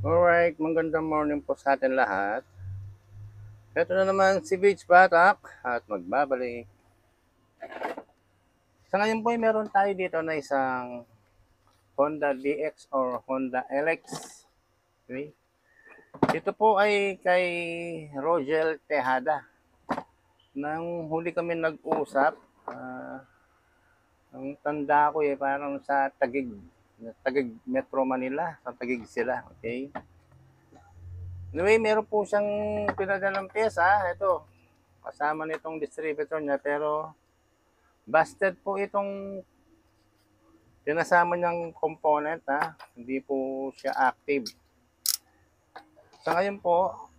Alright, magandang morning po sa atin lahat. Ito na naman si Beach Batak at magbabalik. Sa ngayon po ay meron tayo dito na isang Honda DX or Honda LX. Okay? Ito po ay kay Rogel Tejada. Nang huli kami nag-usap, ang tanda ko parang sa Tagig Metro Manila, sa Tagig sila. Okay? Anyway, meron po siyang pinadalang pyesa. Ito, kasama nitong distributor niya pero busted po itong pinasama niyang component, hindi po siya active. Sa ngayon po,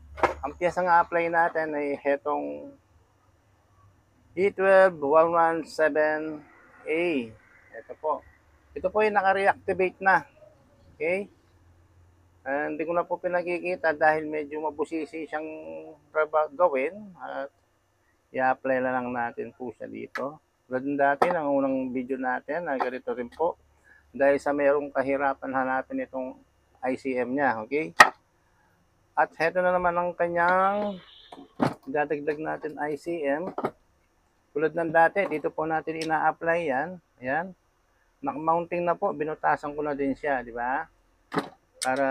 ang piyesa nga apply natin ay hetong E12117A. Ito po. Ito po ay naka-reactivate na. Okay? Hindi ko na po pinakikita dahil medyo mabusisi siyang gawin at i-apply na lang natin po siya dito. Tulad dati, ng unang video natin, na ganito rin po. Dahil sa mayroong kahirapan hanapin itong ICM niya, okay? At heto na naman ang kanyang dadagdag natin ICM. Tulad ng dati, dito po natin ina-apply yan. Ayan. Naka-mounting na po, binutasan ko na din siya, di ba? Para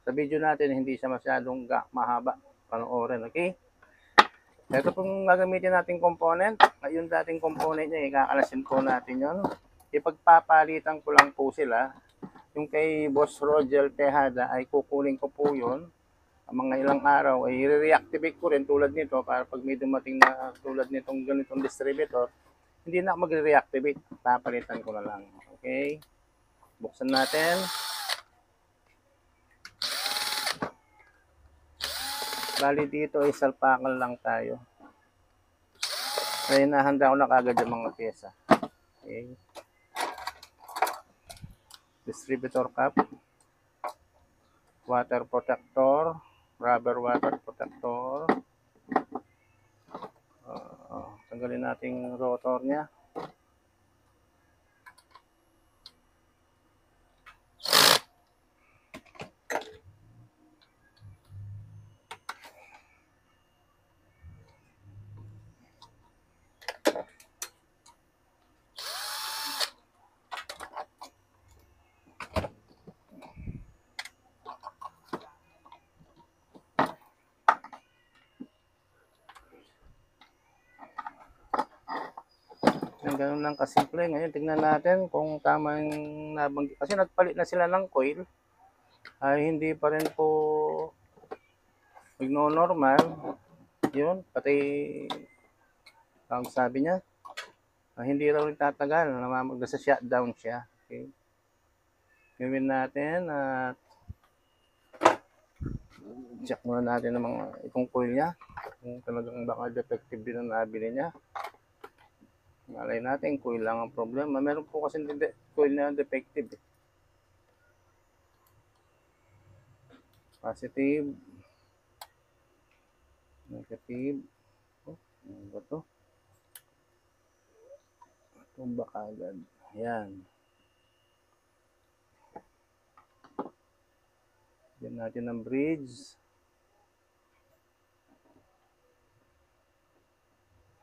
sa video natin, hindi siya masyadong mahaba panoorin, okay? Ito pong gagamitin nating component. Yung dating component niya, kakalasin po natin yon. Ipagpapalitan ko lang po sila. Yung kay Boss Rogel Tejada ay kukunin ko po yun. Ang mga ilang araw ay i-reactivate ko rin tulad nito para pag may dumating na tulad nitong ganitong distributor, hindi na magre-reactivate. Papalitan ko na lang. Okay? Buksan natin. Bali dito ay salpakan lang tayo. Ay nahanda ko na kagad yung mga pyesa. Okay. Distributor cap, water protector, rubber water protector. Tanggalin natin rotor niya. Ganun lang kasimple. Ngayon, tingnan natin kung tama yung nabanggit. Kasi nagpalit na sila ng coil. Ay hindi pa rin po nagno-normal. Yun, pati ang sabi niya, hindi raw tatagal. Namamagda sa shutdown siya. Okay. Gawin natin at check muna natin ng mga itong coil niya. Kung talagang baka defective din ang nabili niya. Malay natin, coil lang ang problema. Meron po kasi coil na defective. Positive. Negative. Oh, ano ba to? Tumba kagad. Ayan. Diyan natin ang bridge.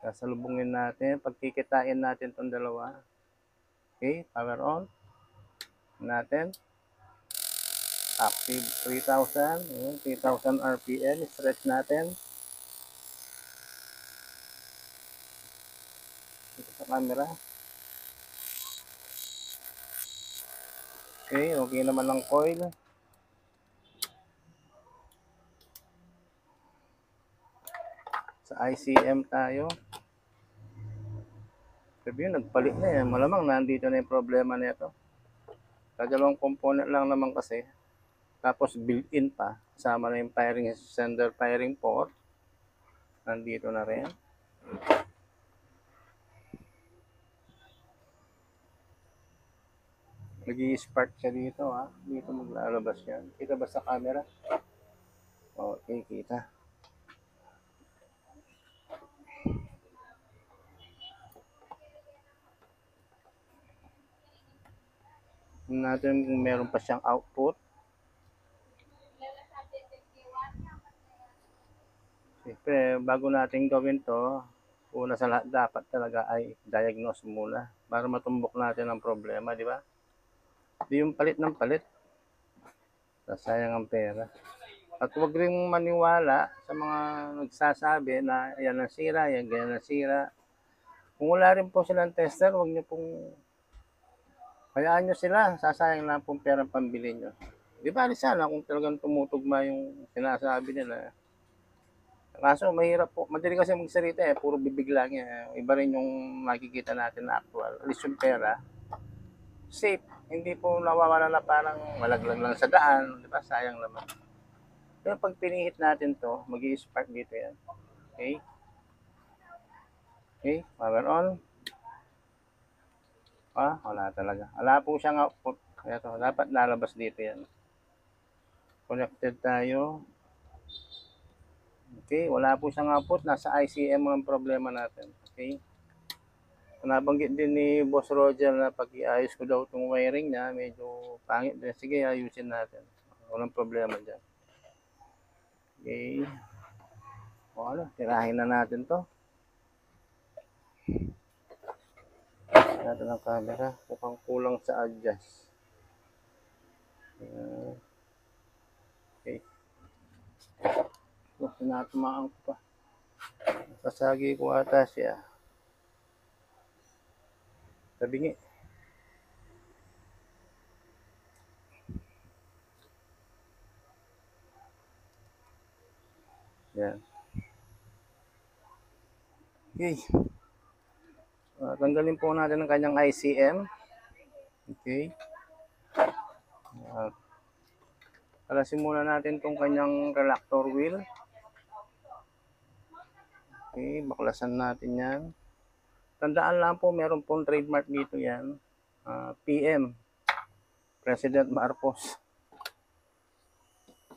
Sasalubungin natin. Pagkikitain natin itong dalawa. Okay, power on. Natin. Active 3,000. Ayan, 3,000 RPM. Stretch natin. Ito sa camera. Okay, okay naman ang coil. Sa ICM tayo. Sabi yun, nagpalit na yan. Malamang nandito na yung problema nito. Dalawang component lang naman kasi. Tapos built-in pa. Kasama na yung firing sender firing port. Nandito na rin. Nag-i-spark siya dito, ha. Dito maglalabas yan. Kita ba sa camera? Okay, kita. Tingnan natin kung meron pa siyang output. bago natin gawin to, una sa lahat dapat talaga ay diagnose muna para matumbok natin ang problema, di ba? Di yung palit ng palit, sayang ang pera. At huwag rin maniwala sa mga nagsasabi na yan ang sira, yan ganyan ang sira. Kung wala rin po silang tester, huwag nyo pong hayaan nyo sila, sasayang lang pong pera pambili nyo. Di ba sana kung talagang tumutugma yung sinasabi nila. Kaso mahirap po, madali kasi magsalita puro bibig lang yan. Iba rin yung makikita natin na actual. At least yung pera, safe. Hindi po nawawala na parang malaglag lang sa daan. Di ba? Sayang naman. Pero pag pinihit natin to, mag-i-spark dito yan. Okay? Okay, power on. Wala talaga. Wala po siyang output. Kaya to, dapat lalabas dito yan. Connected tayo. Okay, wala po siyang output. Nasa ICM ang problema natin. Okay. Nabanggit din ni Boss Roger na pag iayos ko daw itong wiring niya, medyo pangit din. Sige, ayusin natin. Walang problema dyan. Okay. Tirahin na natin to. Natin ang camera. Mukhang kulang sa adjust. Okay. Sinatumaan ko pa. Sasagi ko ata siya. Tabingi. Yan. Okay. Tanggalin po natin ang kanyang ICM. Okay. Alasin muna natin itong kanyang reactor wheel. Okay, baklasan natin yan. Tandaan lang po, meron pong trademark dito yan. PM, President Marcos.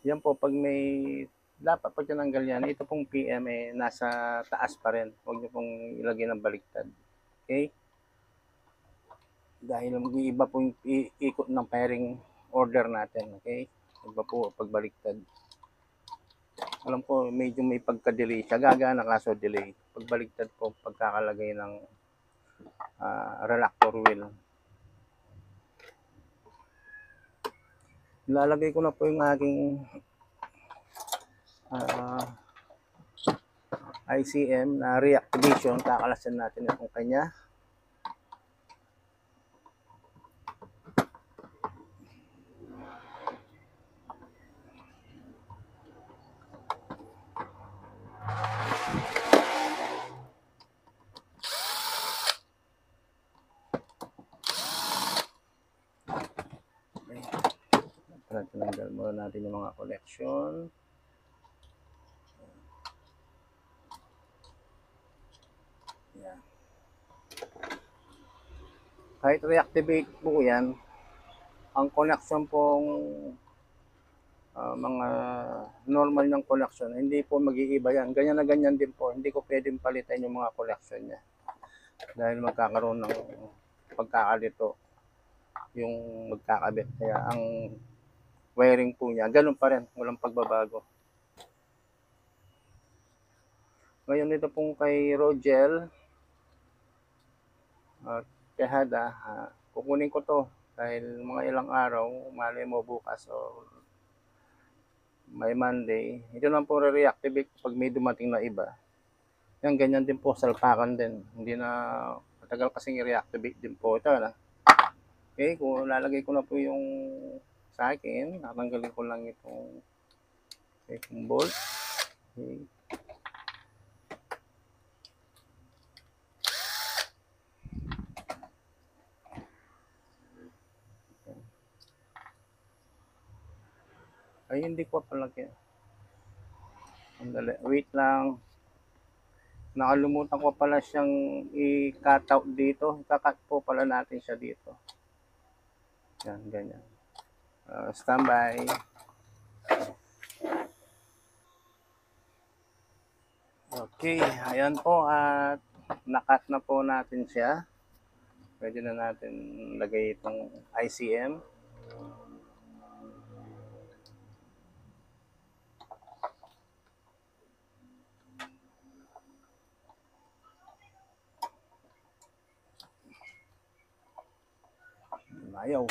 Yan po, pag may dapat pag tinanggal yan, ito pong PM nasa taas pa rin. Huwag nyo pong ilagay ng baliktad. Okay? Dahil mag-iiba po yung ikot ng pairing order natin. Okay? Iba po pagbaliktad. Alam ko medyo may pagka-delay siya. Gagana kaso delay. Pagbaliktad po pagkakalagay ng reactor wheel. Ilalagay ko na po yung aking ICM na reactivation. Kakalasan natin itong kanya. Tinanggal muna natin yung mga connection. Yan. Kahit reactivate po yan, ang connection pong mga normal ng connection, hindi po mag-iiba yan. Ganyan na ganyan din po. Hindi ko pwedeng palitan yung mga connection niya. Dahil magkakaroon ng pagkakalito yung magkakabit. Kaya ang wiring po niya, ganun pa rin. Walang pagbabago. Ngayon ito pong kay Rogel at kay Hada, kukunin ko to dahil mga ilang araw, malay mo bukas o may Monday, ito lang po re-reactivate pag may dumating na iba. Yan, ganyan din po, salpakan din. Hindi na matagal kasing i-reactivate din po ito. Okay, kung lalagay ko na po yung sa akin, natanggalin ko lang itong bolt. Okay. Ay, hindi ko palagyan. Andali, wait lang. Nakalimutan ko pala siyang i-cut out dito. Ika-cut po pala natin siya dito. Yan, ganyan. Standby. Okay, ayan po at nakat na po natin siya. Pwede na natin lagay itong ICM. Ayaw.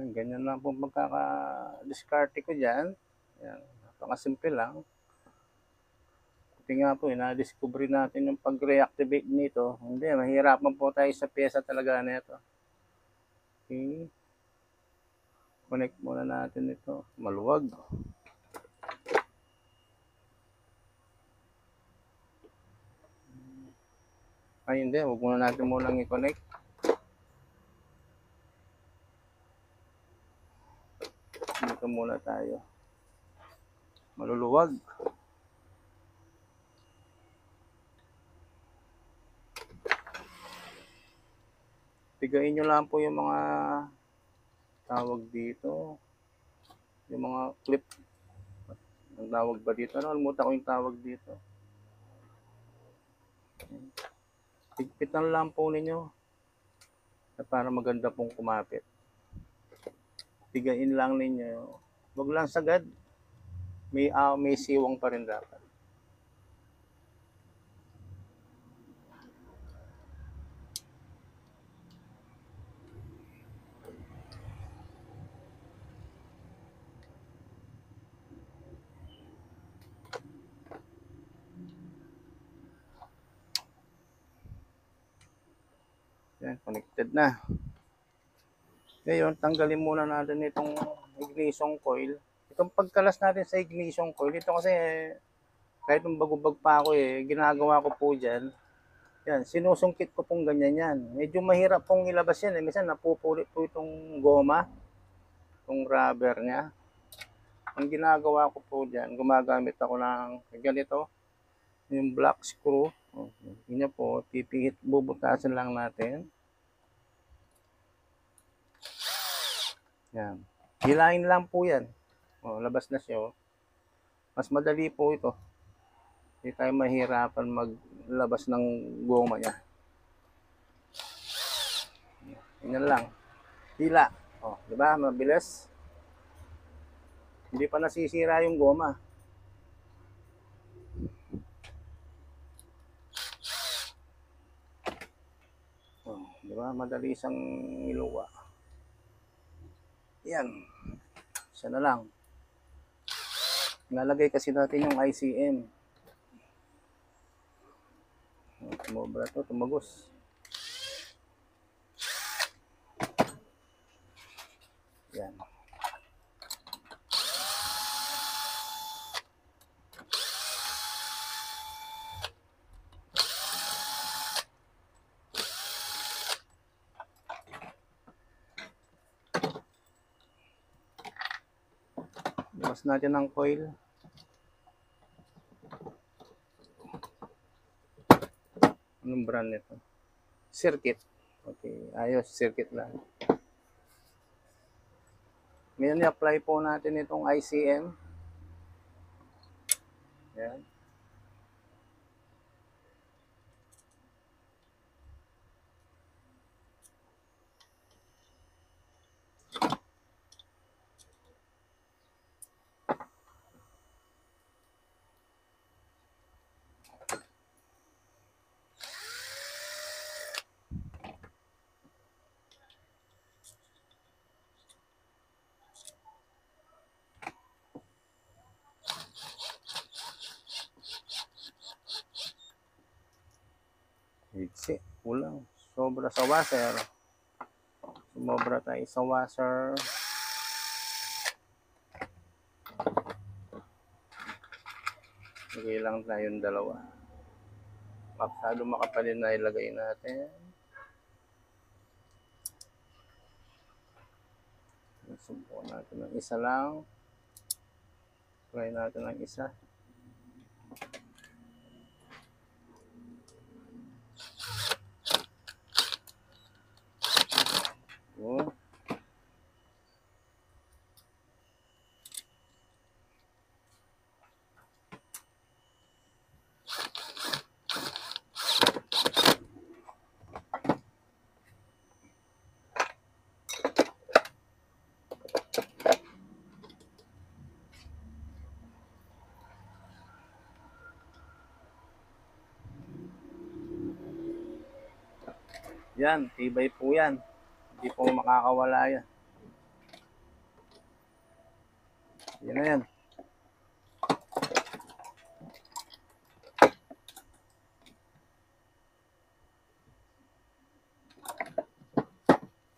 Ganyan lang po magkaka-discarte ko dyan. Yan. Napakasimple lang. Buti nga po, na-discover natin yung pag-reactivate nito. Hindi, mahirapan po tayo sa pyesa talaga nito. Okay. Connect muna natin ito. Maluwag. Ay, hindi. Huwag muna natin munang i-connect. Dito muna tayo. Maluluwag. Tigain nyo lang po yung mga tawag dito. Yung mga clip. Ang tawag ba dito? Ano? Almuta ko yung tawag dito. Higpitan lang po ninyo. Para maganda pong kumapit. Tigain lang ninyo. Huwag lang sagad. May siwang pa rin dapat. Yan, connected na. Ngayon, tanggalin muna natin itong ignition coil. Itong pagkalas natin sa ignition coil, ito kasi kahit nung bagubag pa ako ginagawa ko po dyan. Yan, sinusungkit ko pong ganyan yan. Medyo mahirap pong ilabas yan. Minsan napupulit po itong goma, itong rubber niya. Ang ginagawa ko po dyan, gumagamit ako ng ganito, yung black screw. Yun po, pipihit, bubutasan lang natin. Yan. Hilahin lang po yan. Labas na siya. Mas madali po ito. Hindi tayo mahirapan maglabas ng goma niya. Yan lang. Hila. Di ba? Mabilis. Hindi pa nasisira yung goma. Di ba? Madali siyang iluwa. Yan. Siya na lang. Nalagay kasi natin yung ICM. Tumobra to, tumagos. Yan. Labas natin ang coil. Anong brand nito? Circuit. Okay, ayos, circuit lang. Ngayon i-apply po natin itong ICM. Yan. Higsi, kulang. Sobra sa washer. Sumobra tayo sa washer. Lagay lang tayong dalawa. Masyado makapalin na ilagay natin. Subukan natin ng isa lang. Try natin ng isa. Yan, tibay po yan. Hindi po makakawala yan. Yan na yan.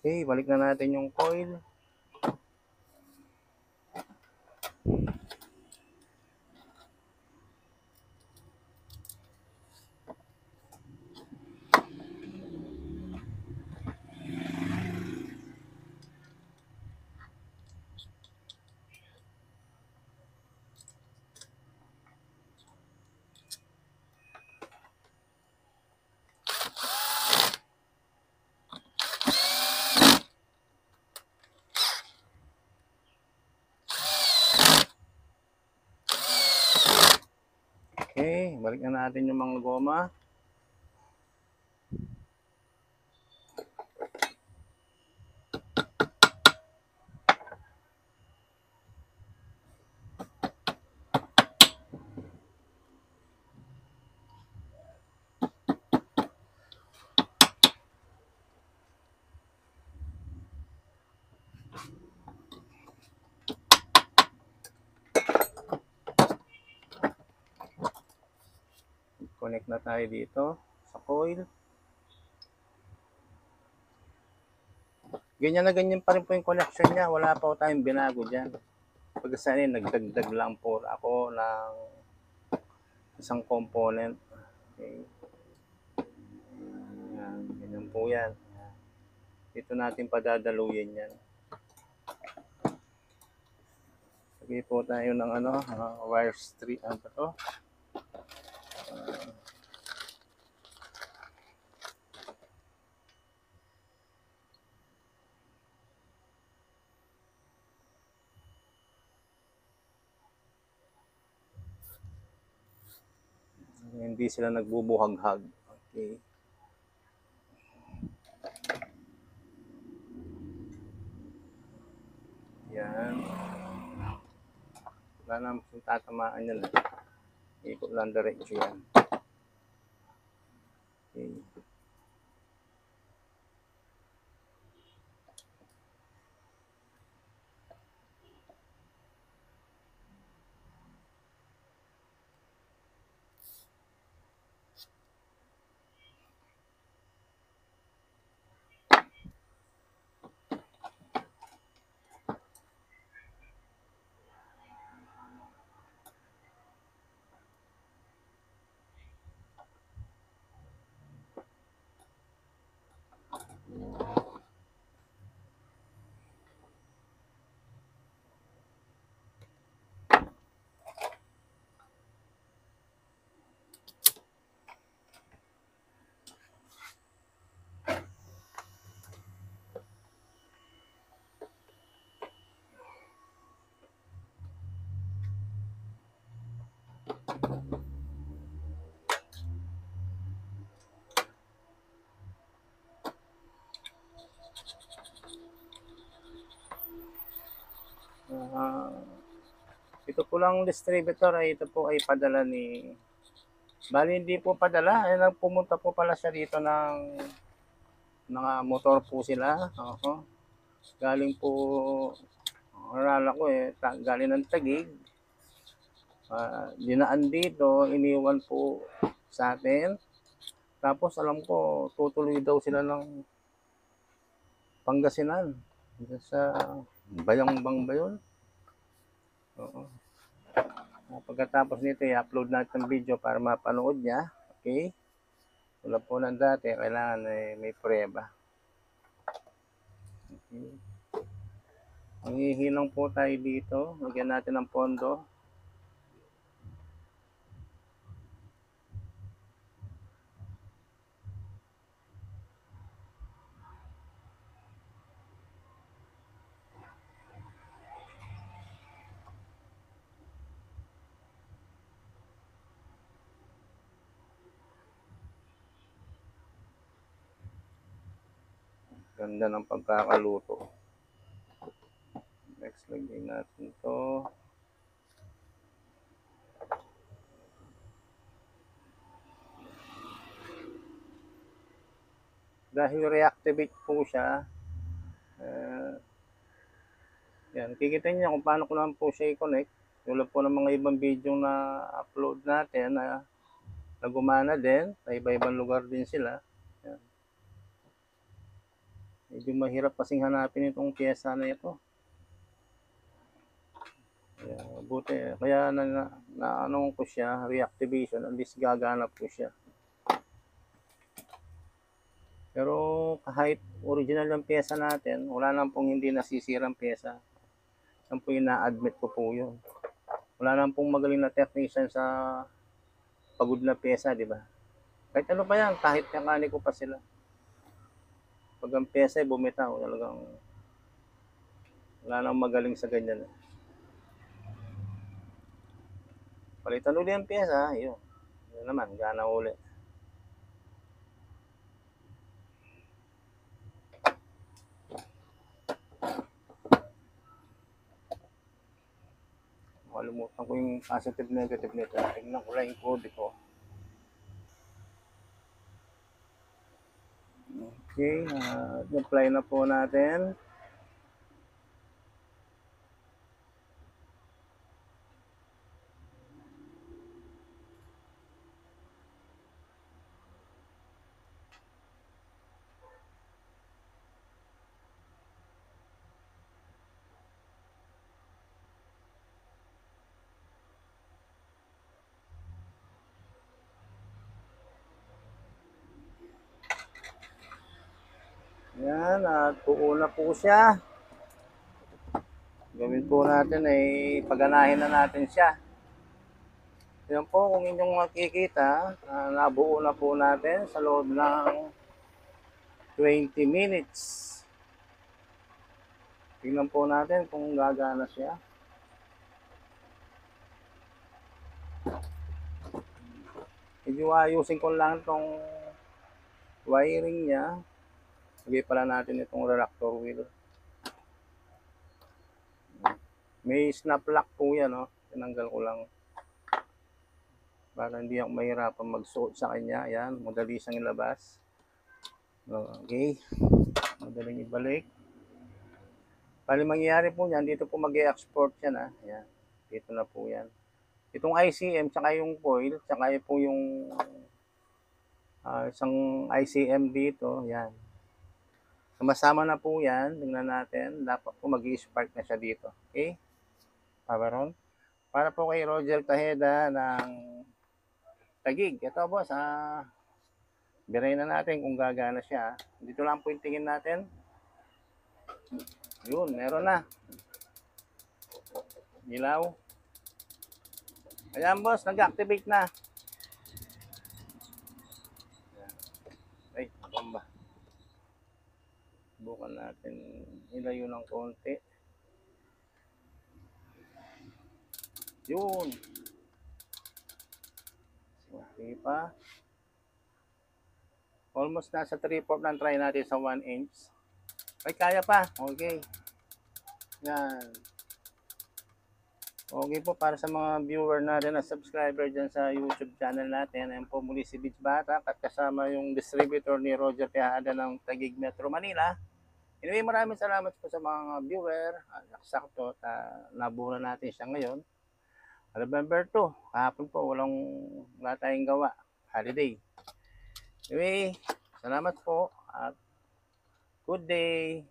Okay, balik na natin yung coil. Okay, balik na natin yung mga goma. Connect na tayo dito sa coil. Ganyan na ganyan pa rin po yung connection niya. Wala pa po tayong binago dyan. Pagkasanin, nagdagdag lang po ako ng isang component. Okay. Yan, ganyan po yan. Dito natin padadaluyin yan. Sabi po tayo ng wire strip. Ano ba to? Hindi sila nagbubuhag-hag. Okay. Yan. Wala naman kung tatamaan yan. Ikot lang diretso yan. Okay. Ito po lang distributor ay ito po ay padala ni bali hindi po padala ay pumunta po pala siya dito ng mga motor po sila. Galing po arala ko galing ng Taguig. Dinaan dito, iniwan po sa atin. Tapos alam ko tutuloy daw sila ng Pangasinan. Sa Bayambang ba yun? Oo. Pagkatapos nito, i-upload natin ang video para mapanood niya. Okay? Wala po ng dati, kailangan may prueba. Okay. Manghihilang po tayo dito. Lagyan natin ng pondo. Ganda ng pagkakaluto. Next, lagyan natin to. Dahil reactivate po siya, yan, kikita niyo kung paano ko naman po siya i-connect. Tulad po ng mga ibang video na upload natin na gumana din, sa iba-ibang lugar din sila. Yan. Medyo mahirap kasing hanapin itong pyesa na ito. Buti, kaya na ko siya, reactivation, at least gagana po siya. Pero kahit original yung pyesa natin, wala nang pong hindi nasisirang pyesa. Yan po yung na-admit ko po yun. Wala nang pong magaling na technician sa pagod na pyesa, di ba? Kahit ano pa yan, kahit mekaniko pa sila. Pag ang pyesa ay bumitaw, talagang wala nang magaling sa ganyan. Palitan ulit ang pyesa, yun. Yun naman, gana ulit. Makalimutan ko yung positive negative nito. Tingnan ko lang yung code ko. Okay, apply na po natin. Yan, at buo na po siya. Gawin po natin ay paganahin na natin siya. Yan po, kung inyong makikita, nabuo na po natin sa loob ng 20 minutes. Tingnan po natin kung gagana siya. Medyo ayusin ko lang itong wiring niya. Lagay pala natin itong reactor wheel. May snap lock po yan, no? Tinanggal ko lang. Para hindi ako mahirapan magsuot sa kanya. Ayan, madali siyang ilabas. Okay. Madaling ibalik. Bali mangyayari po yan, dito po mag-e-export yan, ha. Ayan. Dito na po yan. Itong ICM, tsaka yung coil, tsaka po yung isang ICM dito. Ayan. Sumasama na po yan. Tingnan natin. Dapat po mag-i-spark na siya dito. Okay? Power on. Para po kay Roger Taheda ng Taguig. Ito boss, biray na natin kung gagana siya. Dito lang po yung tingin natin. Yun, meron na. Ilaw. Ayan boss, nag-activate na. Ay, bomba. Subukan natin ilayo ng konti. Yun. Okay pa. Almost nasa 3/4 ng try natin sa 1 inch. Ay, kaya pa. Okay. Yan. Okay po, para sa mga viewer natin at subscriber dyan sa YouTube channel natin. Ayan po muli si Beach Batak at kasama yung distributor ni Roger Tejada ng Taguig Metro Manila. Anyway, maraming salamat po sa mga viewer. Sakto, nabuo na natin siya ngayon. November 2, kahapon po, wala tayong gawa. Holiday. Anyway, salamat po at good day.